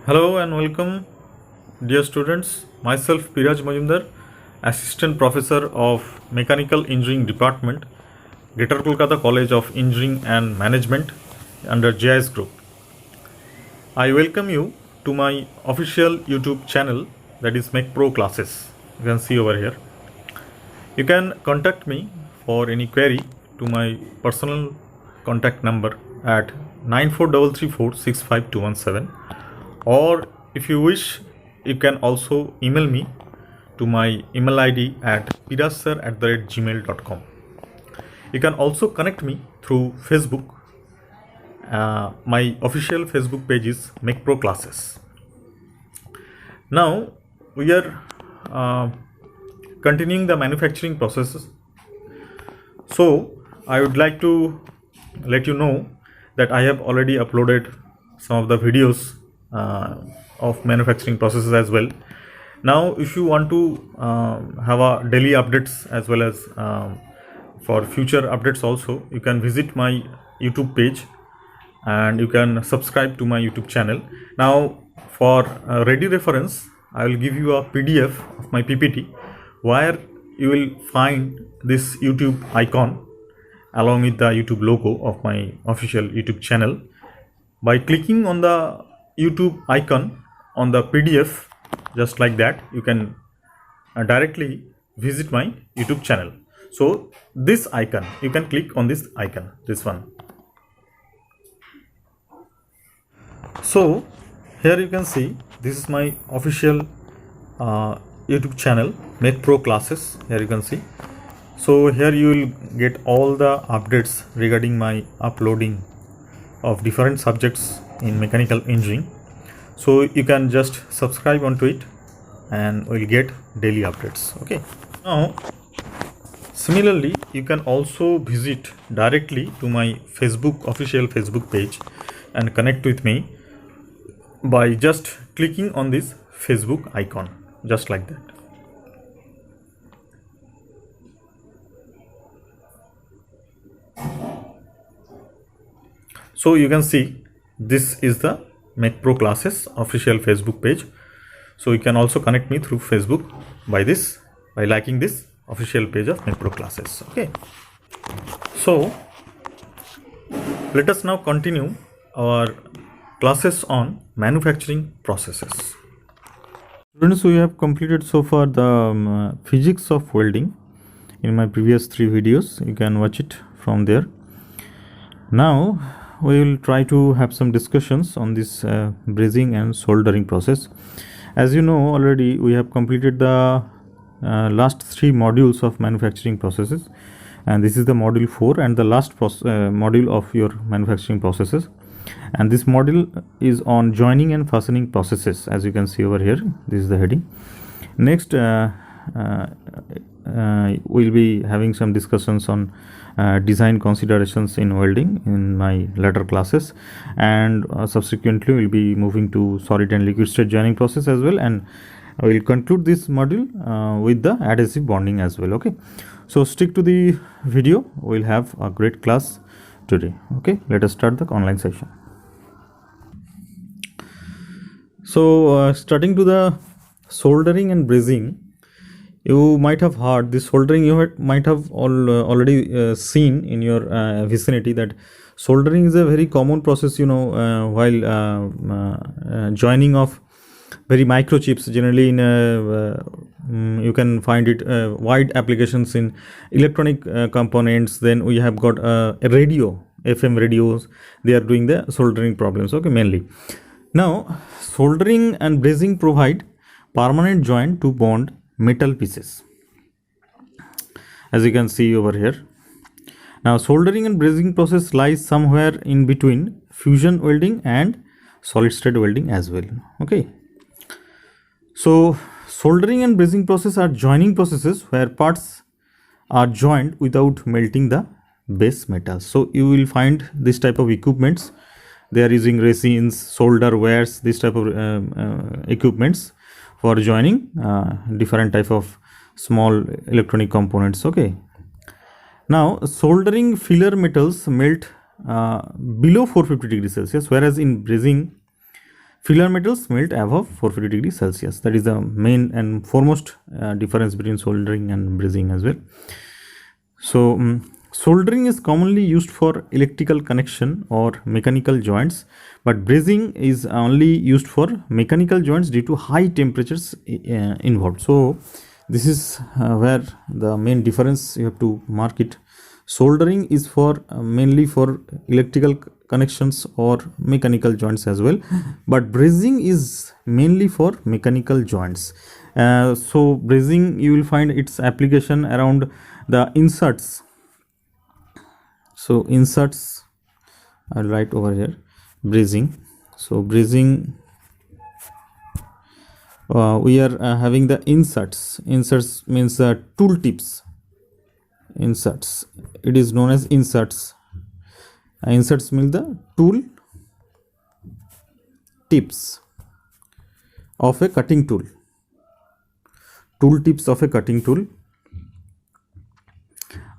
Hello and welcome, dear students. Myself, Piraj Majumdar, Assistant Professor of Mechanical Engineering Department, Greater Kolkata College of Engineering and Management under JIS Group. I welcome you to my official YouTube channel, that is Mech Pro Classes. You can see over here. You can contact me for any query to my personal contact number at 94334 or if you wish you can also email me to my email id at pirajsir@gmail.com. You can also connect me through Facebook. My official Facebook page is Mech Pro Classes. Now we are continuing the manufacturing processes. So I would like to let you know that I have already uploaded some of the videos of manufacturing processes as well. Now if you want to have a daily updates as well as for future updates also, you can visit my YouTube page and you can subscribe to my YouTube channel. Now for ready reference, I will give you a PDF of my PPT where you will find this YouTube icon along with the YouTube logo of my official YouTube channel. By clicking on the YouTube icon on the PDF, just like that, you can directly visit my YouTube channel. So this icon, you can click on this icon, this one. So here you can see this is my official YouTube channel, Mech Pro Classes. Here you can see. So here you will get all the updates regarding my uploading of different subjects in mechanical engineering. So you can just subscribe onto it and will get daily updates. Okay. Now similarly, you can also visit directly to my official Facebook page and connect with me by just clicking on this Facebook icon, just like that. So you can see this is the Mech Pro Classes official Facebook page. So you can also connect me through Facebook by liking this official page of Mech Pro Classes. Okay. So let us now continue our classes on manufacturing processes. Students, we have completed so far the physics of welding in my previous 3 videos. You can watch it from there. Now we will try to have some discussions on this brazing and soldering process. As you know already, we have completed the last 3 modules of manufacturing processes, and this is the module 4 and the last module of your manufacturing processes. And this module is on joining and fastening processes. As you can see over here, this is the heading. Next we'll be having some discussions on design considerations in welding in my later classes, and subsequently we'll be moving to solid and liquid state joining process as well, and I will conclude this module with the adhesive bonding as well. Okay, so stick to the video. We'll have a great class today. Okay, let us start the online session. So starting to the soldering and brazing, you might have heard this soldering. You might have already seen in your vicinity that soldering is a very common process, while joining of very microchips. Generally you can find it wide applications in electronic components. Then we have got a radio, FM radios. They are doing the soldering problems, okay, mainly. Now soldering and brazing provide permanent joint to bond metal pieces, as you can see over here. Now soldering and brazing process lies somewhere in between fusion welding and solid state welding as well. Okay, so soldering and brazing process are joining processes where parts are joined without melting the base metals. So you will find this type of equipments. They are using resins, solder wires, this type of equipments for joining different type of small electronic components. Okay, now soldering filler metals melt below 450 degrees Celsius, whereas in brazing Filler metals melt above 450 degrees Celsius. That is the main and foremost difference between soldering and brazing as well. So soldering is commonly used for electrical connection or mechanical joints, but brazing is only used for mechanical joints due to high temperatures involved. So this is where the main difference you have to mark it. Soldering is for mainly for electrical connections or mechanical joints as well, but brazing is mainly for mechanical joints. So brazing, you will find its application around the inserts. So inserts, I'll write over here, brazing. So brazing, we are having the inserts. Inserts means tool tips. Inserts, it is known as inserts. Inserts mean the tool tips of a cutting tool. Tool tips of a cutting tool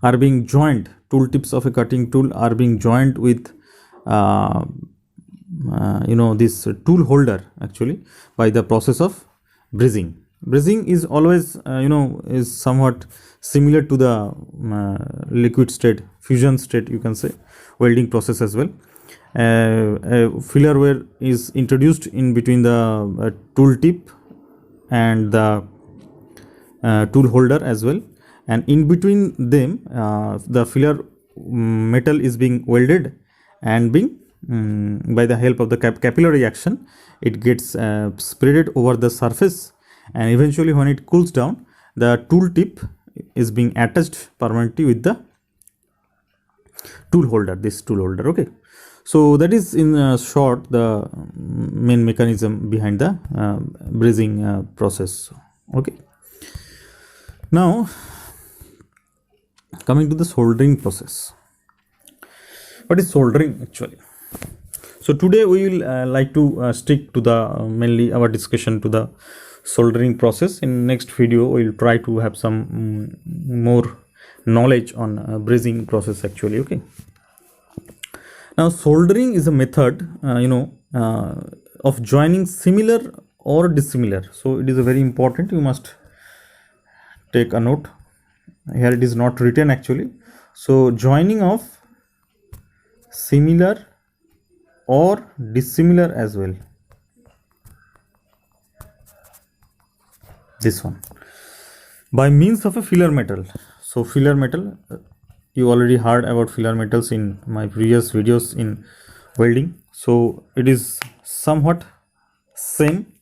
are being joined. Tool tips of a cutting tool are being joined with this tool holder actually by the process of brazing. Brazing is always is somewhat similar to the liquid state, fusion state, you can say, welding process as well. A filler wear is introduced in between the tool tip and the tool holder as well, and in between them the filler metal is being welded and being by the help of the capillary action, it gets spreaded over the surface, and eventually when it cools down, the tool tip is being attached permanently with the tool holder, this tool holder. Okay, so that is in short the main mechanism behind the brazing process. Okay, now coming to the soldering process. What is soldering actually? So today we will like to stick to the mainly our discussion to the soldering process. In next video we will try to have some more knowledge on brazing process actually. Okay, now soldering is a method of joining similar or dissimilar. So it is a very important, you must take a note here, it is not written actually. So joining of similar or dissimilar as well, this one, by means of a filler metal. So filler metal, you already heard about filler metals in my previous videos in welding. So it is somewhat same,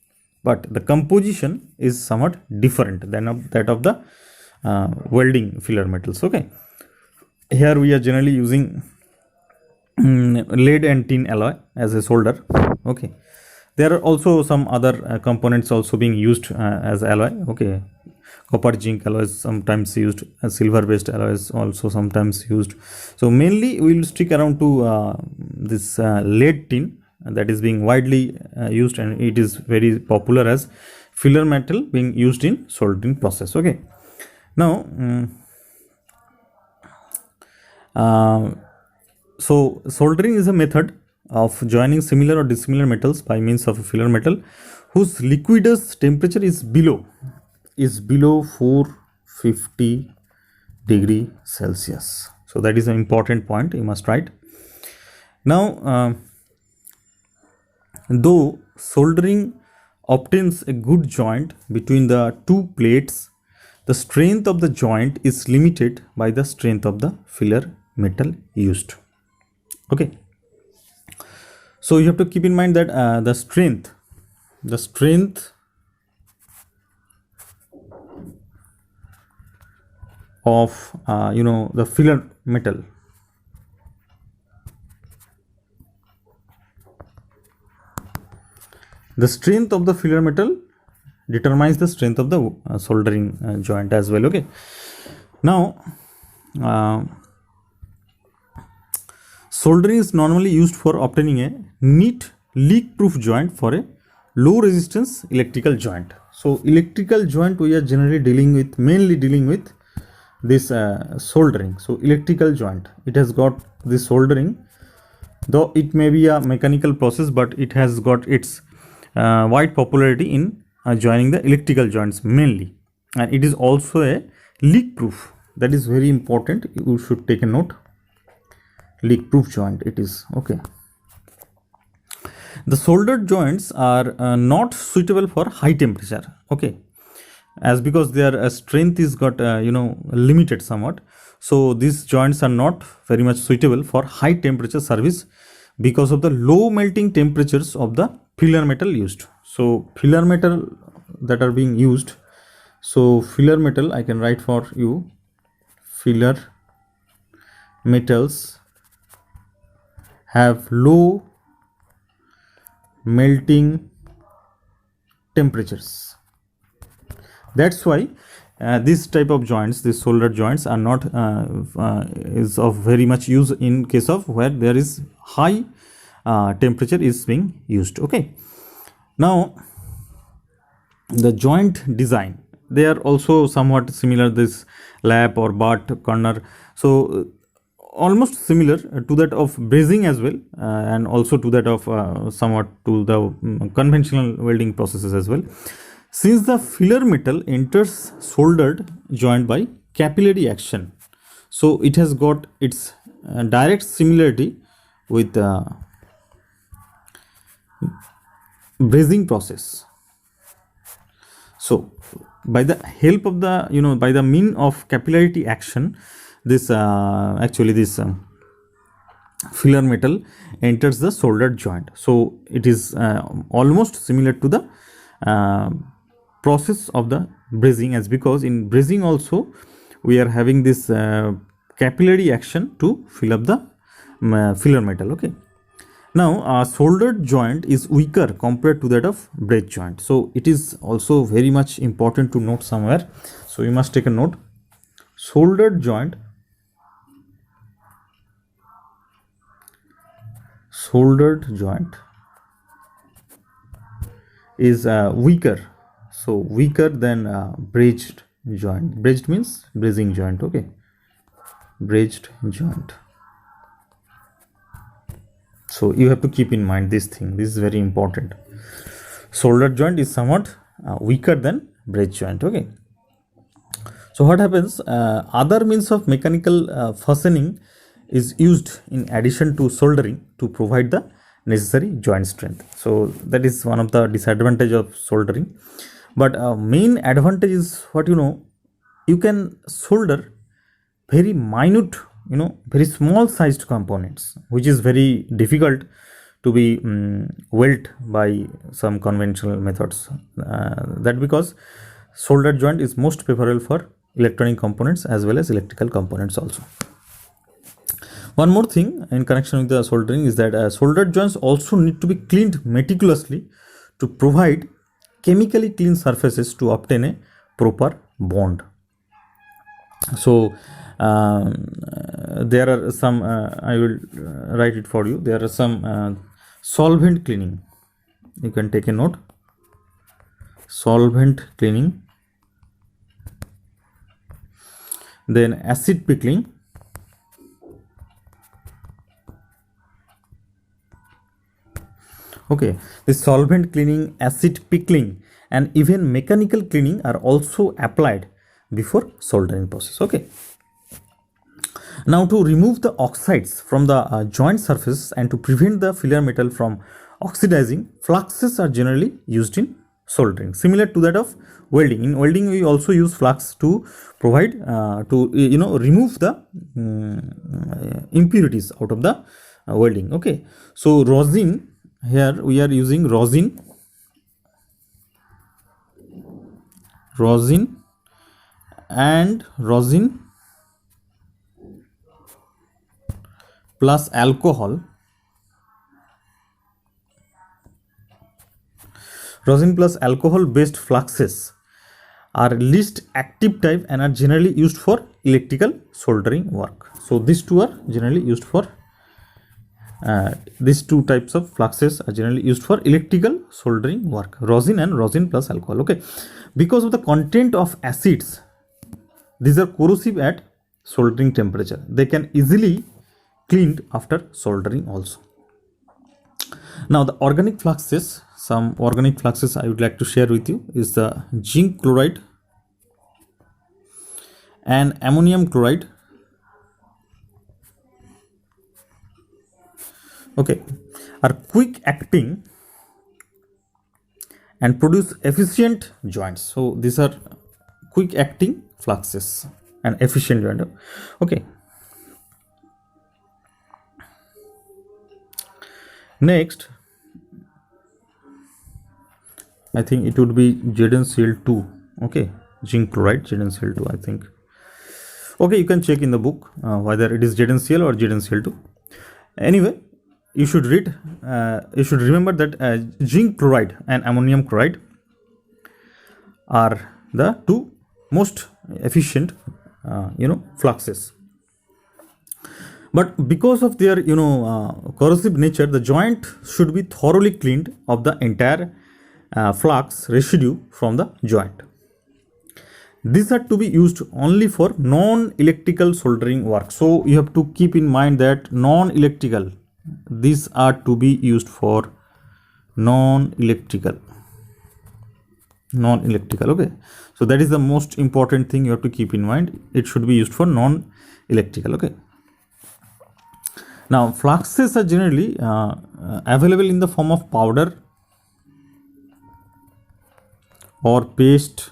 but the composition is somewhat different than that of the welding filler metals. Okay, here we are generally using lead and tin alloy as a solder. Okay, there are also some other components also being used as alloy. Okay, copper zinc alloys sometimes used, silver based alloys also sometimes used. So mainly we will stick around to this lead tin that is being widely used, and it is very popular as filler metal being used in soldering process. Okay, now so soldering is a method of joining similar or dissimilar metals by means of a filler metal whose liquidus temperature is below 450 degree Celsius. So that is an important point you must write. Now though soldering obtains a good joint between the two plates, the strength of the joint is limited by the strength of the filler metal used. Okay, so you have to keep in mind that the strength of the filler metal determines the strength of the soldering joint as well. Okay, now soldering is normally used for obtaining a neat leak-proof joint for a low-resistance electrical joint. So electrical joint we are generally mainly dealing with this soldering. So electrical joint, it has got this soldering, though it may be a mechanical process, but it has got its wide popularity in joining the electrical joints mainly, and it is also a leak proof. That is very important, you should take a note. Leak proof joint it is. Okay, the soldered joints are not suitable for high temperature. Okay, as because their strength is got limited somewhat, so these joints are not very much suitable for high temperature service because of the low melting temperatures of the filler metal used. So filler metal that are being used, so filler metal I can write for you, filler metals have low melting temperatures. That's why this type of joints, these soldered joints, are not is of very much use in case of where there is high temperature is being used. Okay, now the joint design, they are also somewhat similar, this lap or butt corner, so almost similar to that of brazing as well, and also to that of somewhat to the conventional welding processes as well. Since the filler metal enters soldered joint by capillary action, so it has got its direct similarity with the brazing process. So by the help of the by the mean of capillarity action, this actually this filler metal enters the soldered joint. So it is almost similar to the process of the brazing, as because in brazing also we are having this capillary action to fill up the filler metal. Okay, now a soldered joint is weaker compared to that of brazed joint, so it is also very much important to note somewhere. So you must take a note, soldered joint is weaker, so weaker than brazed joint. Brazed means brazing joint. Okay, brazed joint. So you have to keep in mind this thing, this is very important. Soldered joint is somewhat weaker than brazed joint. Okay, so what happens, other means of mechanical fastening is used in addition to soldering to provide the necessary joint strength. So that is one of the disadvantage of soldering, but main advantage is what you can solder very minute, very small sized components, which is very difficult to be weld by some conventional methods. That because soldered joint is most preferable for electronic components as well as electrical components also. One more thing in connection with the soldering is that soldered joints also need to be cleaned meticulously to provide chemically clean surfaces to obtain a proper bond. So there are some I will write it for you, there are some solvent cleaning, you can take a note, solvent cleaning, then acid pickling, okay, the solvent cleaning, acid pickling, and even mechanical cleaning are also applied before soldering process. Okay, now to remove the oxides from the joint surface and to prevent the filler metal from oxidizing, fluxes are generally used in soldering, similar to that of welding. In welding we also use flux to provide to remove the impurities out of the welding. Okay, so rosin, here we are using rosin and rosin plus alcohol, rosin plus alcohol based fluxes are least active type and are generally used for electrical soldering work. So these two are generally used for these two types of fluxes are generally used for electrical soldering work, rosin and rosin plus alcohol. Okay, because of the content of acids, these are corrosive at soldering temperature, they can easily cleaned after soldering also. Now the organic fluxes, some organic fluxes I would like to share with you is the zinc chloride and ammonium chloride. Okay, are quick acting and produce efficient joints. So these are quick acting fluxes and efficient joint. Okay. Next, I think it would be ZnCl2. Okay, zinc chloride, ZnCl2, I think. Okay, you can check in the book whether it is ZnCl or ZnCl2. Anyway, you should read, you should remember that zinc chloride and ammonium chloride are the two most efficient, fluxes. But because of their, corrosive nature, the joint should be thoroughly cleaned of the entire flux residue from the joint. These are to be used only for non-electrical soldering work. So you have to keep in mind that non-electrical, these are to be used for non-electrical. Okay, so that is the most important thing you have to keep in mind. It should be used for non-electrical. Okay, now fluxes are generally available in the form of powder or paste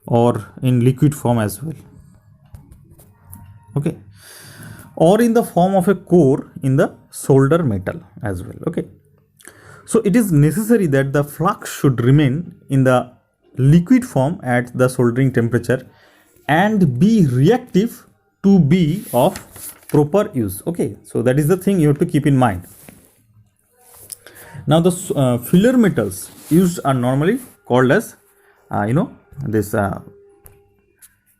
or in liquid form as well. Okay, or in the form of a core in the solder metal as well. Okay, so it is necessary that the flux should remain in the liquid form at the soldering temperature and be reactive to be of proper use. Okay, so that is the thing you have to keep in mind. Now the filler metals used are normally called as this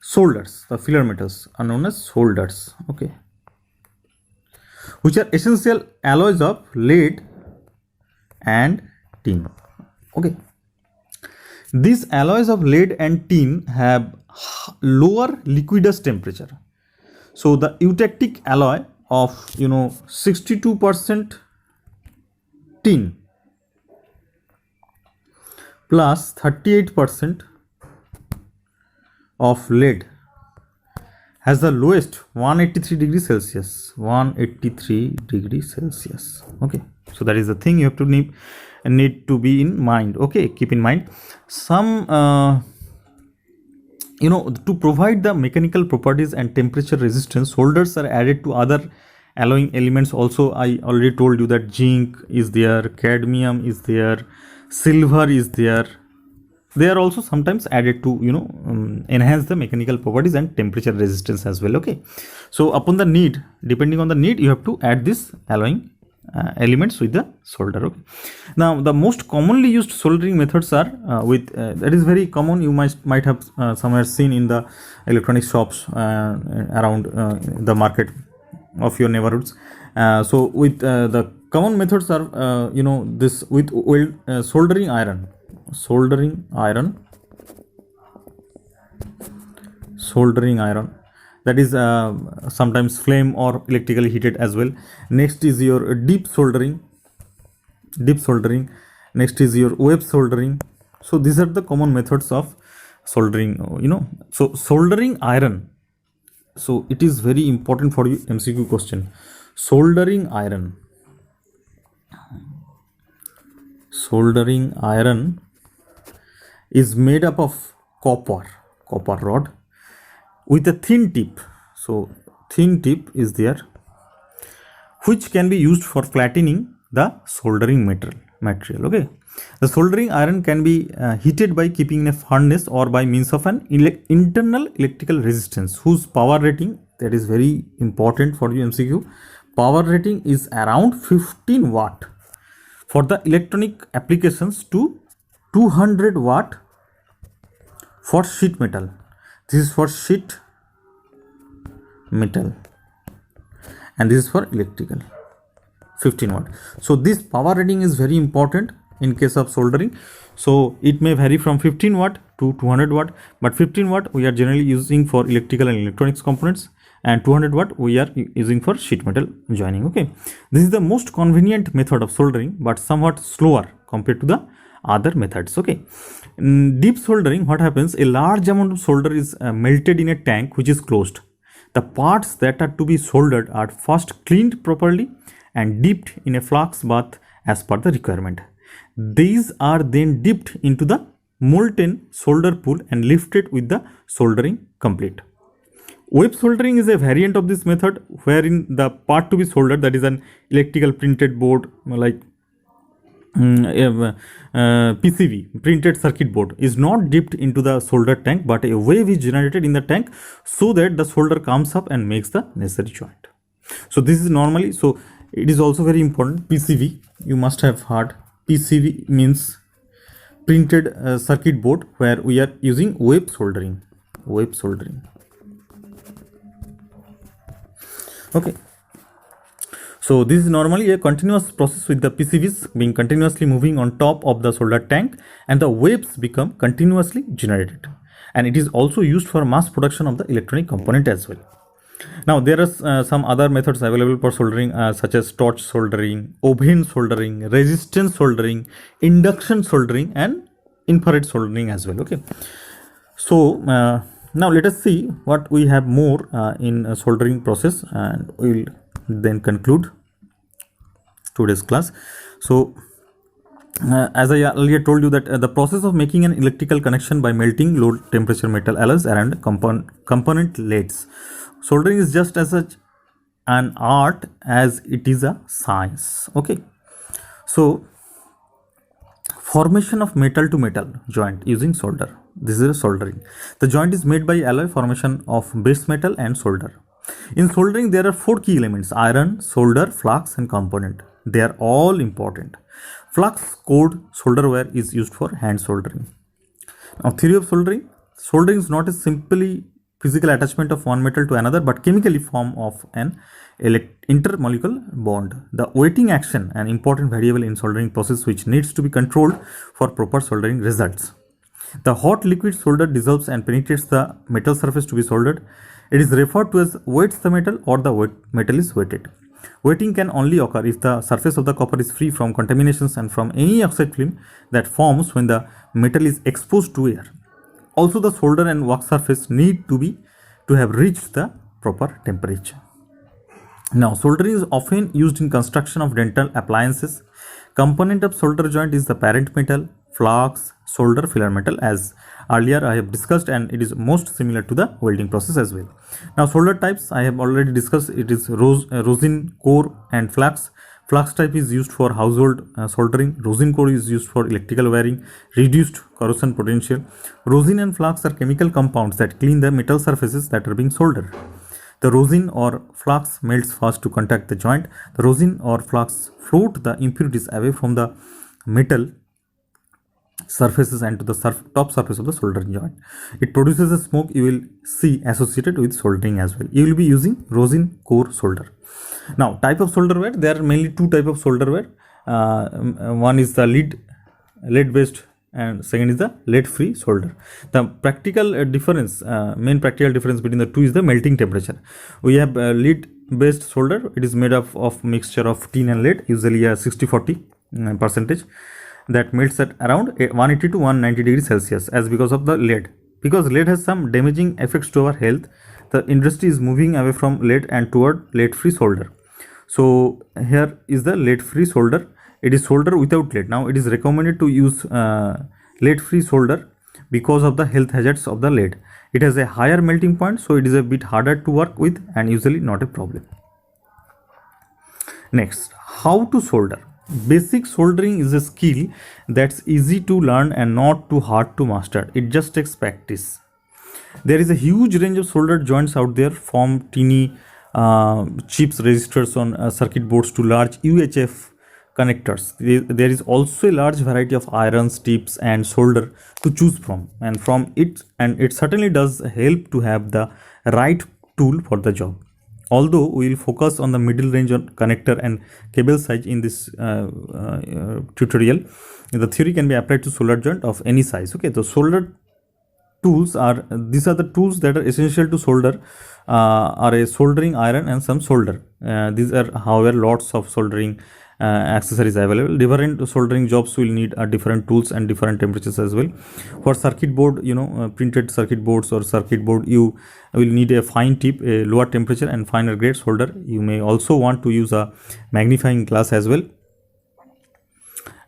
solders. The filler metals are known as solders. Okay, which are essential alloys of lead and tin. Okay, these alloys of lead and tin have lower liquidus temperature. So the eutectic alloy of 62% tin plus 38% of lead has the lowest 183 degrees Celsius. 183 degrees Celsius. Okay, so that is the thing you have to need to be in mind. Okay, keep in mind. Some to provide the mechanical properties and temperature resistance, solders are added to other alloying elements also. I already told you that zinc is there, cadmium is there, silver is there. They are also sometimes added to enhance the mechanical properties and temperature resistance as well. Okay, so upon the need, depending on the need, you have to add this alloying elements with the solder. Okay, now the most commonly used soldering methods are that is very common. You might have somewhere seen in the electronic shops around the market of your neighborhoods. So with the common methods are this with soldering iron, that is sometimes flame or electrically heated as well. Next is your deep soldering. Next is your wave soldering. So these are the common methods of soldering. So soldering iron, so it is very important for you MCQ question. Soldering iron is made up of copper rod with a thin tip. So thin tip is there, which can be used for flattening the soldering material. Okay, the soldering iron can be heated by keeping in a furnace or by means of an internal electrical resistance whose power rating, that is very important for you MCQ, power rating is around 15 watt for the electronic applications to 200 watt for sheet metal. This is for sheet metal and this is for electrical, 15 watt. So this power rating is very important in case of soldering. So it may vary from 15 watt to 200 watt, but 15 watt we are generally using for electrical and electronics components, and 200 watt we are using for sheet metal joining. Okay, this is the most convenient method of soldering, but somewhat slower compared to the other methods. Okay, in deep soldering, what happens, a large amount of solder is melted in a tank which is closed. The parts that are to be soldered are first cleaned properly and dipped in a flux bath as per the requirement. These are then dipped into the molten solder pool and lifted with the soldering complete. Web soldering is a variant of this method wherein the part to be soldered, that is an electrical printed board like PCB, printed circuit board, is not dipped into the solder tank, but a wave is generated in the tank so that the solder comes up and makes the necessary joint. So this is normally, so it is also very important. PCB, you must have heard, PCB means printed circuit board, where we are using wave soldering. Okay, so this is normally a continuous process with the PCBs being continuously moving on top of the solder tank, and the waves become continuously generated, and it is also used for mass production of the electronic component as well. Now there are some other methods available for soldering, such as torch soldering, oven soldering, resistance soldering, induction soldering, and infrared soldering as well. Okay, so now let us see what we have more in soldering process, and we will then conclude today's class. So as I earlier told you that the process of making an electrical connection by melting low temperature metal alloys around component leads. Soldering is just as such an art as it is a science. Okay, so formation of metal to metal joint using solder. This is a soldering. The joint is made by alloy formation of base metal and solder. In soldering, there are 4 key elements: iron, solder, flux, and component. They are all important. Flux cored solder wire is used for hand soldering. Now, theory of soldering. Soldering is not a simply physical attachment of one metal to another, but chemically form of an intermolecular bond. The wetting action, an important variable in soldering process which needs to be controlled for proper soldering results. The hot liquid solder dissolves and penetrates the metal surface to be soldered. It is referred to as wets the metal, or the metal is wetted. Wetting can only occur if the surface of the copper is free from contaminations and from any oxide film that forms when the metal is exposed to air. Also, the solder and work surface need to have reached the proper temperature. Now, soldering is often used in construction of dental appliances. Component of solder joint is the parent metal, flux, solder, filler metal, as earlier I have discussed, and it is most similar to the welding process as well. Now, solder types I have already discussed. It is rosin, core, and flux. Flux type is used for household soldering. Rosin core is used for electrical wiring, reduced corrosion potential. Rosin and flux are chemical compounds that clean the metal surfaces that are being soldered. The rosin or flux melts fast to contact the joint. The rosin or flux float the impurities away from the metal surfaces and to the top surface of the soldering joint. It produces a smoke you will see associated with soldering as well. You will be using rosin core solder. Now, type of solder wire, there are mainly 2 types of solder wire. One is the lead based, and second is the lead free solder. The practical difference, main practical difference between the two is the melting temperature. We have lead based solder. It is made up of mixture of tin and lead, usually a 60-40 percentage, that melts at around 180 to 190 degrees Celsius. As because of the lead, because lead has some damaging effects to our health, the industry is moving away from lead and toward lead free solder. So here is the lead free solder. It is solder without lead. Now it is recommended to use lead free solder because of the health hazards of the lead. It has a higher melting point, so it is a bit harder to work with and usually not a problem. Next, how to solder. Basic soldering is a skill that's easy to learn and not too hard to master. It just takes practice. There is a huge range of soldered joints out there, from teeny chips resistors on circuit boards to large UHF connectors. There is also a large variety of irons, tips, and solder to choose from, and it certainly does help to have the right tool for the job. Although we will focus on the middle range on connector and cable size in this tutorial, the theory can be applied to solder joint of any size. Okay, so solder tools are these are the tools that are essential to solder, are a soldering iron and some solder. These are, however, lots of soldering accessories available. Different soldering jobs will need different tools and different temperatures as well. For circuit board, printed circuit boards or circuit board, you will need a fine tip, a lower temperature and finer grade solder. You may also want to use a magnifying glass as well.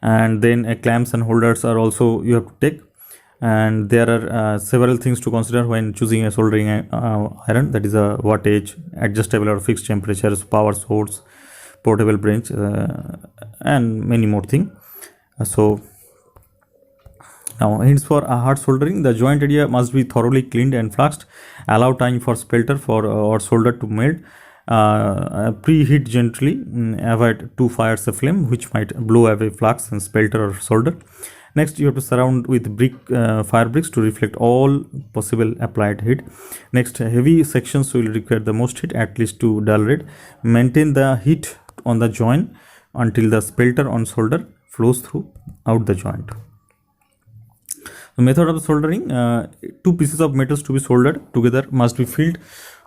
And then clamps and holders are also you have to take. And there are several things to consider when choosing a soldering iron, that is a wattage, adjustable or fixed temperatures, power source, portable branch, and many more things. So now hints for hard soldering: the joint area must be thoroughly cleaned and fluxed. Allow time for spelter or solder to melt. Preheat gently. Avoid too fires a flame which might blow away flux and spelter or solder. Next, you have to surround with fire bricks to reflect all possible applied heat. Next, heavy sections will require the most heat, at least to dull red. Maintain the heat on the joint until the spelter on solder flows throughout the joint. The method of soldering: two pieces of metals to be soldered together must be filled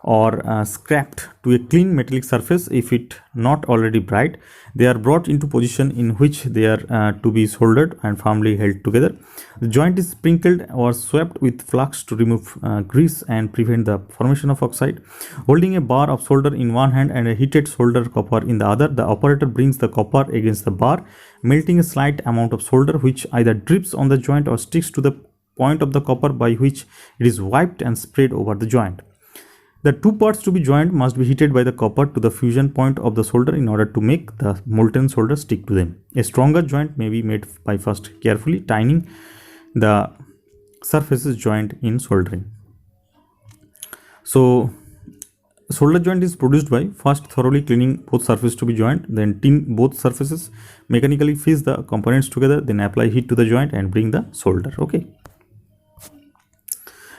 or scraped to a clean metallic surface. If it not already bright, they are brought into position in which they are to be soldered and firmly held together. The joint is sprinkled or swept with flux to remove grease and prevent the formation of oxide. Holding a bar of solder in one hand and a heated solder copper in the other, the operator brings the copper against the bar, melting a slight amount of solder which either drips on the joint or sticks to the point of the copper, by which it is wiped and spread over the joint. The two parts to be joined must be heated by the copper to the fusion point of the solder in order to make the molten solder stick to them. A stronger joint may be made by first carefully tining the surfaces joint in soldering. So solder joint is produced by first thoroughly cleaning both surfaces to be joined, then tin both surfaces, mechanically fuse the components together, then apply heat to the joint and bring the solder. Okay.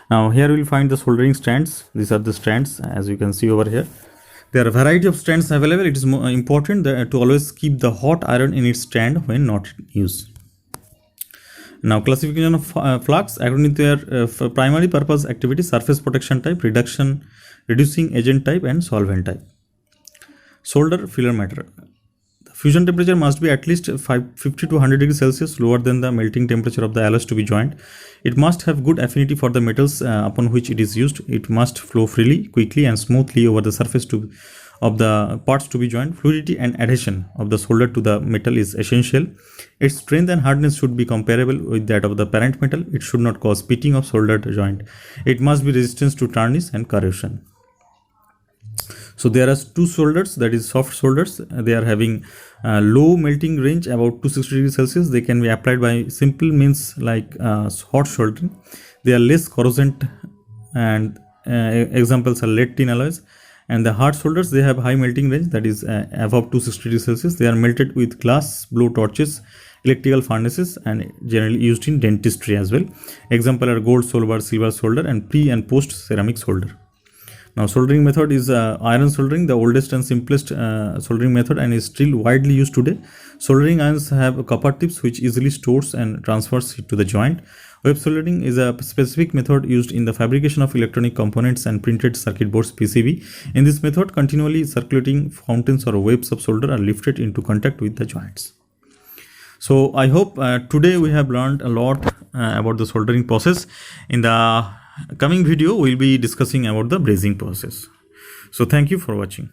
Now here we will find the soldering strands. These are the strands, as you can see over here. There are a variety of strands available. It is important to always keep the hot iron in its stand when not in use. Now, classification of flux according to their primary purpose activity: surface protection type, reducing agent type, and solvent type. Solder filler matter. Fusion temperature must be at least 50 to 100 degrees Celsius, lower than the melting temperature of the alloys to be joined. It must have good affinity for the metals upon which it is used. It must flow freely, quickly and smoothly over the surface of the parts to be joined. Fluidity and adhesion of the solder to the metal is essential. Its strength and hardness should be comparable with that of the parent metal. It should not cause pitting of soldered joint. It must be resistant to tarnish and corrosion. So there are two solders, that is soft solders. They are having low melting range, about 260 degrees Celsius. They can be applied by simple means like hot soldering. They are less corrosive, and examples are lead tin alloys. And the hard solders, they have high melting range, that is above 260 degrees Celsius. They are melted with glass blow torches, electrical furnaces, and generally used in dentistry as well. Example are gold solder, silver solder, and pre and post ceramic solder. Now, soldering method is iron soldering, the oldest and simplest soldering method, and is still widely used today. Soldering irons have copper tips which easily stores and transfers heat to the joint. Web soldering is a specific method used in the fabrication of electronic components and printed circuit boards (PCB). In this method, continually circulating fountains or waves of solder are lifted into contact with the joints. So I hope today we have learned a lot about the soldering process. In the coming video, we'll be discussing about the brazing process. So thank you for watching.